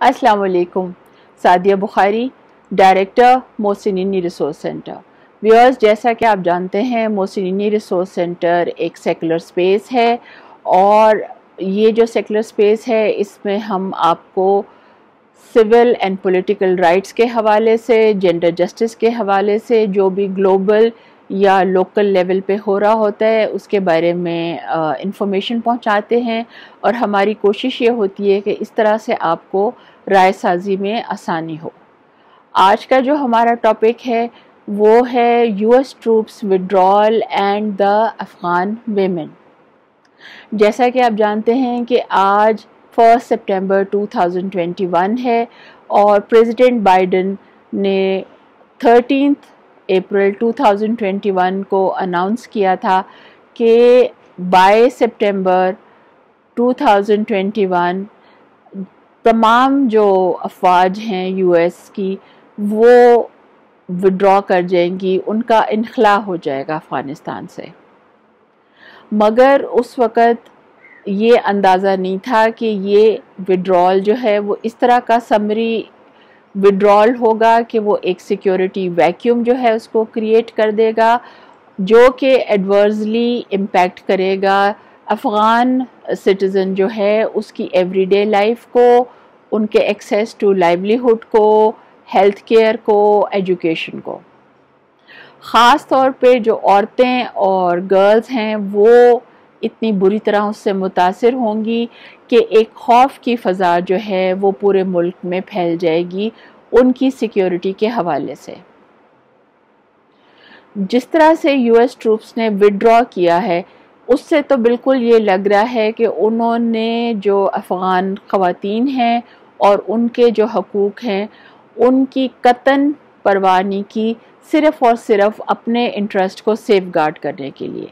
अस्सलाम वालेकुम। Sadia Bukhari, director Mohsinini resource centre. Viewers, जैसा कि आप जानते हैं मोहसिनीनी रिसोर्स सेंटर एक सेकुलर स्पेस है और ये जो सेकुलर स्पेस है इसमें हम आपको सिविल एंड पॉलिटिकल राइट्स के हवाले से, जेंडर जस्टिस के हवाले से, जो भी ग्लोबल या लोकल लेवल पे हो रहा होता है उसके बारे में इंफॉर्मेशन पहुंचाते हैं और हमारी कोशिश ये होती है कि इस तरह से आपको राय साजी में आसानी हो। आज का जो हमारा टॉपिक है वो है US troops withdrawal and the Afghan women. जैसा कि आप जानते हैं कि आज 1 सितंबर 2021 है और प्रेसिडेंट बाइडेन ने 13 अप्रैल 2021 को अनाउंस किया था कि बाय सितंबर 2021 तमाम जो अफवाज हैं यूएस की वो विड्रॉ कर जाएंगी, उनका इनखला हो जाएगा अफ़गानिस्तान से। मगर उस वक़्त ये अंदाज़ा नहीं था कि ये विड्रॉल जो है वो इस तरह का समरी विड्रॉल होगा कि वो एक सिक्योरिटी वैक्यूम जो है उसको क्रिएट कर देगा, जो कि एडवर्सली इम्पैक्ट करेगा अफ़गान सिटीज़न जो है उसकी एवरीडे लाइफ को, उनके एक्सेस टू लाइवलीहुड को, हेल्थ केयर को, एजुकेशन को। ख़ास तौर पे जो औरतें और गर्ल्स हैं वो इतनी बुरी तरह उससे मुतासिर होंगी कि एक खौफ की फ़ज़ा जो है वो पूरे मुल्क में फैल जाएगी उनकी सिक्योरिटी के हवाले से। जिस तरह से यूएस ट्रूप्स ने विड्रॉ किया है उससे तो बिल्कुल ये लग रहा है कि उन्होंने जो अफ़गान ख़वातीन हैं और उनके जो हकूक़ हैं उनकी कतन परवाह नहीं की, सिर्फ़ और सिर्फ अपने इंटरेस्ट को सेफगार्ड करने के लिए।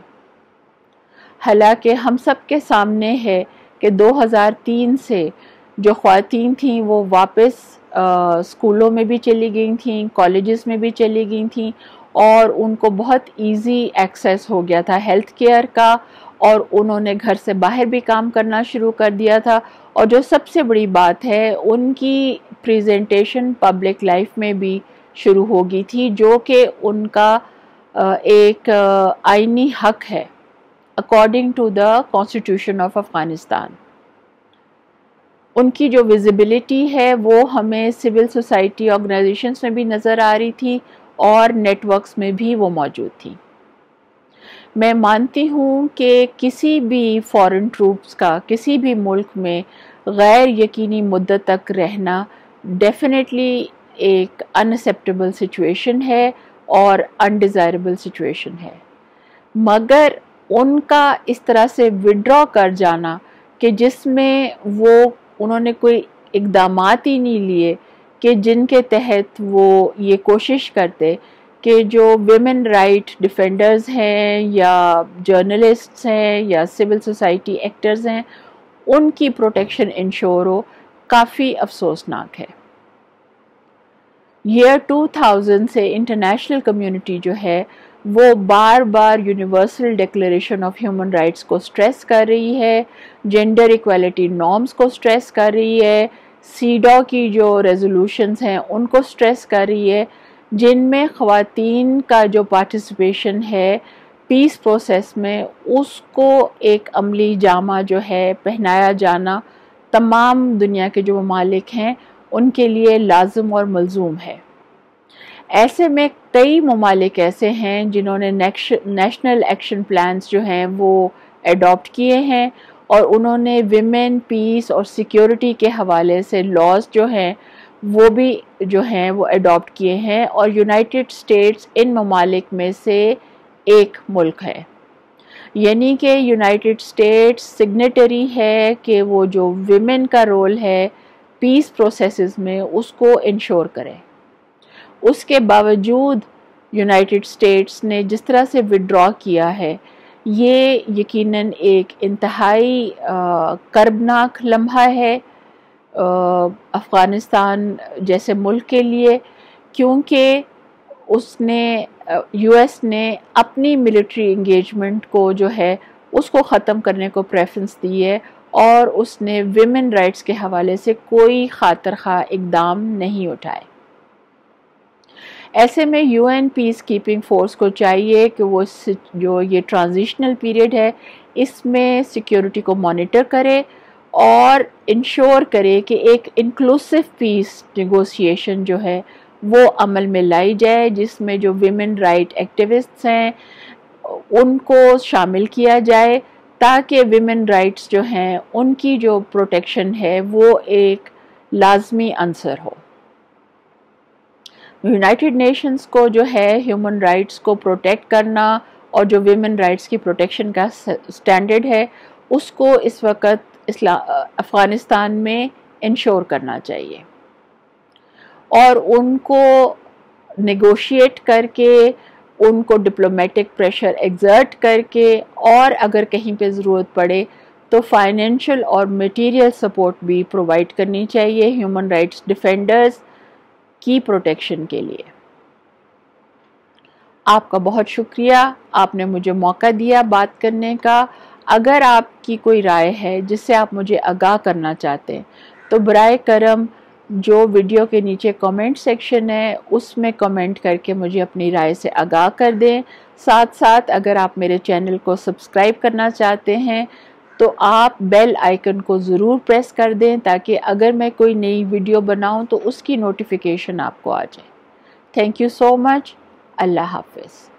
हालांकि हम सब के सामने है कि 2003 से जो ख़वातीन थीं वो वापस स्कूलों में भी चली गई थीं, कॉलेजेस में भी चली गई थीं और उनको बहुत इजी एक्सेस हो गया था हेल्थ केयर का और उन्होंने घर से बाहर भी काम करना शुरू कर दिया था। और जो सबसे बड़ी बात है उनकी प्रेजेंटेशन पब्लिक लाइफ में भी शुरू हो गई थी, जो कि उनका एक आईनी हक है according to the constitution of Afghanistan. उनकी जो विजिबिलिटी है वो हमें सिविल सोसाइटी ऑर्गेनाइजेशंस में भी नज़र आ रही थी और नेटवर्क्स में भी वो मौजूद थी। मैं मानती हूँ कि किसी भी फॉरेन ट्रूप्स का किसी भी मुल्क में गैर यकीनी मुद्दत तक रहना डेफिनेटली एक अनएक्सेप्टेबल सिचुएशन है और अनडिज़ायरेबल सिचुएशन है। मगर उनका इस तरह से विड्रॉ कर जाना कि जिसमें उन्होंने कोई इक़दामात ही नहीं लिए कि जिनके तहत वो ये कोशिश करते कि जो विमेन राइट डिफेंडर्स हैं या जर्नलिस्ट्स हैं या सिविल सोसाइटी एक्टर्स हैं उनकी प्रोटेक्शन इंश्योर हो, काफ़ी अफसोसनाक है। ईयर 2000 से इंटरनेशनल कम्युनिटी जो है वो बार बार universal declaration of human rights को स्ट्रेस कर रही है, जेंडर इक्वालिटी नॉर्म्स को स्ट्रेस कर रही है, सीडॉ की जो रेजोल्यूशंस हैं उनको स्ट्रेस कर रही है, जिनमें ख़वातीन का जो पार्टिसिपेशन है पीस प्रोसेस में उसको एक अमली जामा जो है पहनाया जाना तमाम दुनिया के जो ममालिक हैं उनके लिए लाजिम और मलजूम है। ऐसे में कई ममालिक ऐसे हैं जिन्होंने नेशनल एक्शन प्लान्स जो हैं वो एडॉप्ट किए हैं और उन्होंने विमेन पीस और सिक्योरिटी के हवाले से लॉज जो हैं वो भी जो हैं वो एडॉप्ट किए हैं और यूनाइटेड स्टेट्स इन ममालिक में से एक मुल्क है। यानी कि यूनाइटेड स्टेट्स सिग्नेटरी है कि वो जो विमेन का रोल है पीस प्रोसेसेस में उसको इंश्योर करें। उसके बावजूद यूनाइटेड स्टेट्स ने जिस तरह से विड्रॉ किया है ये यकीनन एक इंतहाई कर्बनाक लम्हा है अफ़गानिस्तान जैसे मुल्क के लिए, क्योंकि यूएस ने अपनी मिलिट्री इंगेजमेंट को जो है उसको ख़त्म करने को प्रेफरेंस दी है اور اس نے ویمن رائٹس کے حوالے سے کوئی خاطر خواہ اقدام نہیں اٹھائے۔ ایسے میں U N peacekeeping force کو چاہیے کہ وہ جو یہ ٹرانزیشنل پیریڈ ہے اس میں سیکیورٹی کو مانیٹر کرے اور انشور کرے کہ ایک انکلوسیو پیس نیگوسیشن جو ہے وہ عمل میں لائی جائے، جس میں جو ویمن رائٹ ایکٹیوسٹس ہیں ان کو شامل کیا جائے تاکہ ویمن رائٹس جو ہیں ان کی جو پروٹیکشن ہے وہ ایک لازمی عنصر ہو۔ یونائٹڈ نیشنز کو جو ہے ہیومن رائٹس کو پروٹیکٹ کرنا اور جو ویمن رائٹس کی پروٹیکشن کا سٹینڈرڈ ہے اس کو اس وقت افغانستان میں انشور کرنا چاہیے اور ان کو نیگوشیٹ کر کے، ان کو ڈپلومیٹک پریشر ایگزرٹ کر کے، اور اگر کہیں پہ ضرورت پڑے تو فائنینشیل اور میٹیریل سپورٹ بھی پرووائڈ کرنی چاہیے ہیومن رائٹس ڈیفینڈرز کی پروٹیکشن کے لیے۔ آپ کا بہت شکریہ، آپ نے مجھے موقع دیا بات کرنے کا۔ اگر آپ کی کوئی رائے ہے جس سے آپ مجھے آگاہ کرنا چاہتے ہیں تو برائے کرم جو ویڈیو کے نیچے کمنٹ سیکشن ہے اس میں کمنٹ کر کے مجھے اپنی رائے سے آگاہ کر دیں۔ ساتھ ساتھ اگر آپ میرے چینل کو سبسکرائب کرنا چاہتے ہیں تو آپ بیل آئیکن کو ضرور پریس کر دیں تاکہ اگر میں کوئی نئی ویڈیو بناؤں تو اس کی نوٹیفیکیشن آپ کو آ جائے۔ تھینک یو سو مچ۔ اللہ حافظ۔